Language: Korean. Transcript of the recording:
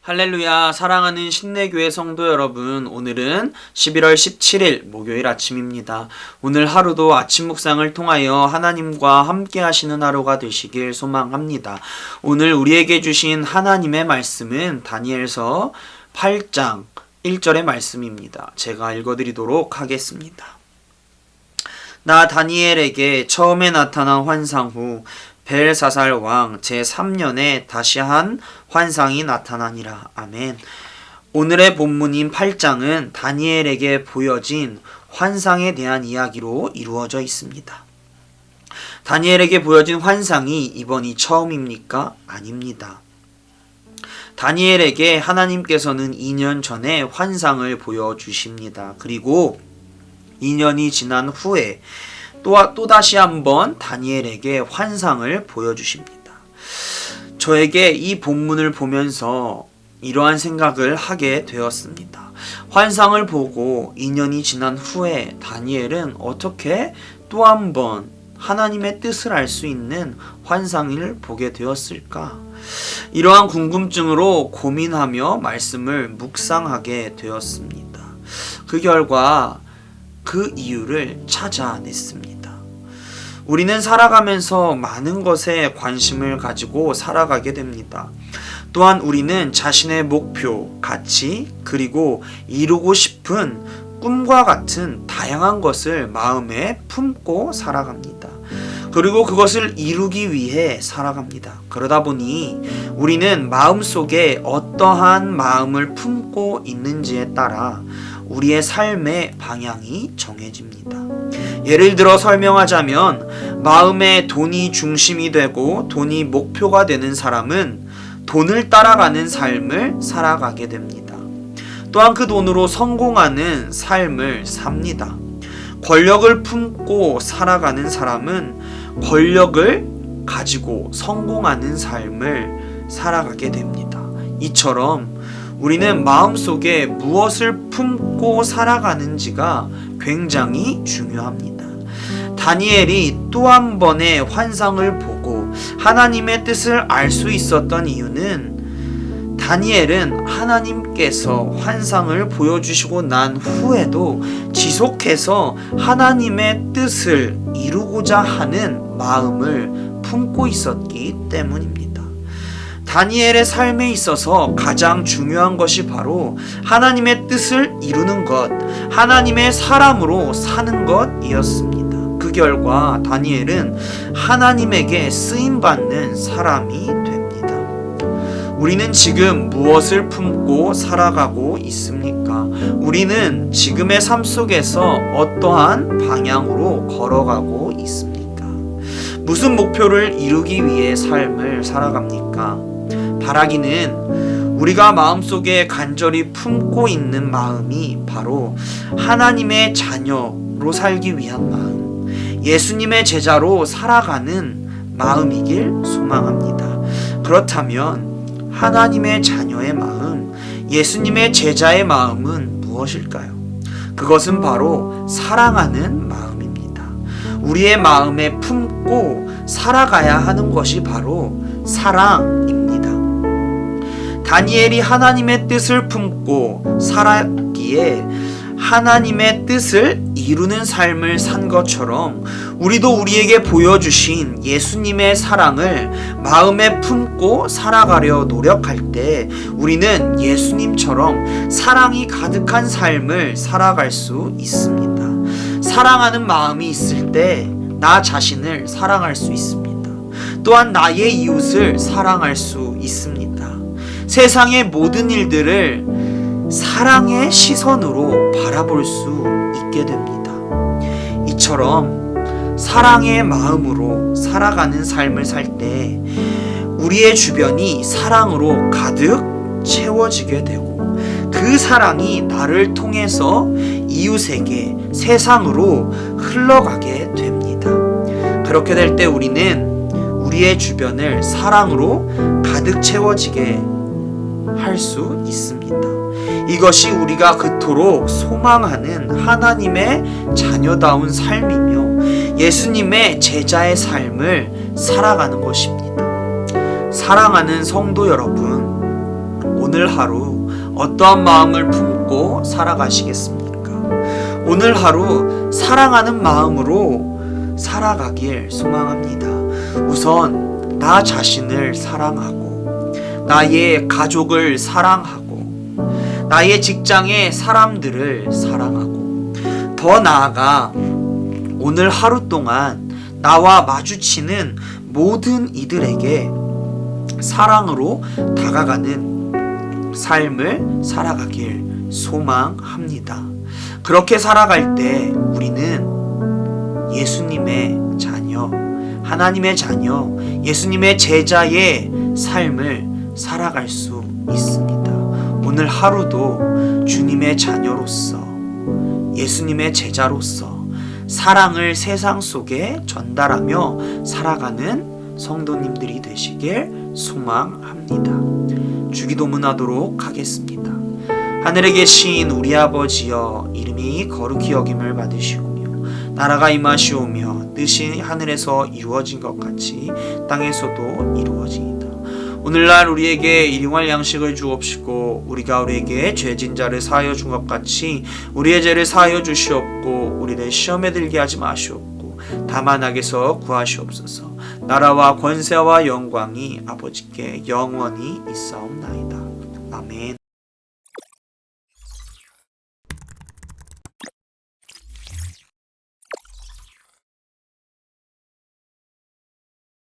할렐루야. 사랑하는 신내교회 성도 여러분, 오늘은 11월 17일 목요일 아침입니다. 오늘 하루도 아침 묵상을 통하여 하나님과 함께 하시는 하루가 되시길 소망합니다. 오늘 우리에게 주신 하나님의 말씀은 다니엘서 8장 1절의 말씀입니다. 제가 읽어드리도록 하겠습니다. 나 다니엘에게 처음에 나타난 환상 후 벨사살 왕 제3년에 다시 한 환상이 나타나니라. 아멘. 오늘의 본문인 8장은 다니엘에게 보여진 환상에 대한 이야기로 이루어져 있습니다. 다니엘에게 보여진 환상이 이번이 처음입니까? 아닙니다. 다니엘에게 하나님께서는 2년 전에 환상을 보여주십니다. 그리고 2년이 지난 후에 또다시 한번 다니엘에게 환상을 보여주십니다. 저에게 이 본문을 보면서 이러한 생각을 하게 되었습니다. 환상을 보고 2년이 지난 후에 다니엘은 어떻게 또 한번 하나님의 뜻을 알 수 있는 환상을 보게 되었을까? 이러한 궁금증으로 고민하며 말씀을 묵상하게 되었습니다. 그 결과 그 이유를 찾아냈습니다. 우리는 살아가면서 많은 것에 관심을 가지고 살아가게 됩니다. 또한 우리는 자신의 목표, 가치, 그리고 이루고 싶은 꿈과 같은 다양한 것을 마음에 품고 살아갑니다. 그리고 그것을 이루기 위해 살아갑니다. 그러다 보니 우리는 마음속에 어떠한 마음을 품고 있는지에 따라 우리의 삶의 방향이 정해집니다. 예를 들어 설명하자면 마음에 돈이 중심이 되고 돈이 목표가 되는 사람은 돈을 따라가는 삶을 살아가게 됩니다. 또한 그 돈으로 성공하는 삶을 삽니다. 권력을 품고 살아가는 사람은 권력을 가지고 성공하는 삶을 살아가게 됩니다. 이처럼 우리는 마음속에 무엇을 품고 살아가는지가 굉장히 중요합니다. 다니엘이 또 한 번의 환상을 보고 하나님의 뜻을 알 수 있었던 이유는 다니엘은 하나님께서 환상을 보여주시고 난 후에도 지속해서 하나님의 뜻을 이루고자 하는 마음을 품고 있었기 때문입니다. 다니엘의 삶에 있어서 가장 중요한 것이 바로 하나님의 뜻을 이루는 것, 하나님의 사람으로 사는 것이었습니다. 그 결과 다니엘은 하나님에게 쓰임받는 사람이 됩니다. 우리는 지금 무엇을 품고 살아가고 있습니까? 우리는 지금의 삶 속에서 어떠한 방향으로 걸어가고 있습니까? 무슨 목표를 이루기 위해 삶을 살아갑니까? 바라기는 우리가 마음속에 간절히 품고 있는 마음이 바로 하나님의 자녀로 살기 위한 마음, 예수님의 제자로 살아가는 마음이길 소망합니다. 그렇다면 하나님의 자녀의 마음, 예수님의 제자의 마음은 무엇일까요? 그것은 바로 사랑하는 마음입니다. 우리의 마음에 품고 살아가야 하는 것이 바로 사랑입니다. 다니엘이 하나님의 뜻을 품고 살았기에 하나님의 뜻을 이루는 삶을 산 것처럼 우리도 우리에게 보여주신 예수님의 사랑을 마음에 품고 살아가려 노력할 때 우리는 예수님처럼 사랑이 가득한 삶을 살아갈 수 있습니다. 사랑하는 마음이 있을 때 나 자신을 사랑할 수 있습니다. 또한 나의 이웃을 사랑할 수 있습니다. 세상의 모든 일들을 사랑의 시선으로 바라볼 수 있게 됩니다. 이처럼 사랑의 마음으로 살아가는 삶을 살 때 우리의 주변이 사랑으로 가득 채워지게 되고 그 사랑이 나를 통해서 이웃에게 세상으로 흘러가게 됩니다. 그렇게 될 때 우리는 우리의 주변을 사랑으로 가득 채워지게 할 수 있습니다. 이것이 우리가 그토록 소망하는 하나님의 자녀다운 삶이며 예수님의 제자의 삶을 살아가는 것입니다. 사랑하는 성도 여러분, 오늘 하루 어떠한 마음을 품고 살아가시겠습니까? 오늘 하루 사랑하는 마음으로 살아가길 소망합니다. 우선 나 자신을 사랑하고, 나의 가족을 사랑하고, 나의 직장의 사람들을 사랑하고, 더 나아가 오늘 하루 동안 나와 마주치는 모든 이들에게 사랑으로 다가가는 삶을 살아가길 소망합니다. 그렇게 살아갈 때 우리는 예수님의 자녀, 하나님의 자녀, 예수님의 제자의 삶을 살아갈 수 있습니다. 오늘 하루도 주님의 자녀로서, 예수님의 제자로서 사랑을 세상 속에 전달하며 살아가는 성도님들이 되시길 소망합니다. 주기도문하도록 하겠습니다. 하늘에 계신 우리 아버지여, 이름이 거룩히 여김을 받으시오며 나라가 임하시오며 뜻이 하늘에서 이루어진 것 같이 땅에서도 이루어지이다. 오늘날 우리에게 일용할 양식을 주옵시고 우리가 우리에게 죄진 자를 사하여 준 것 같이 우리의 죄를 사하여 주시옵고 우리를 시험에 들게 하지 마시옵고 다만 악에서 구하시옵소서. 나라와 권세와 영광이 아버지께 영원히 있사옵나이다. 아멘.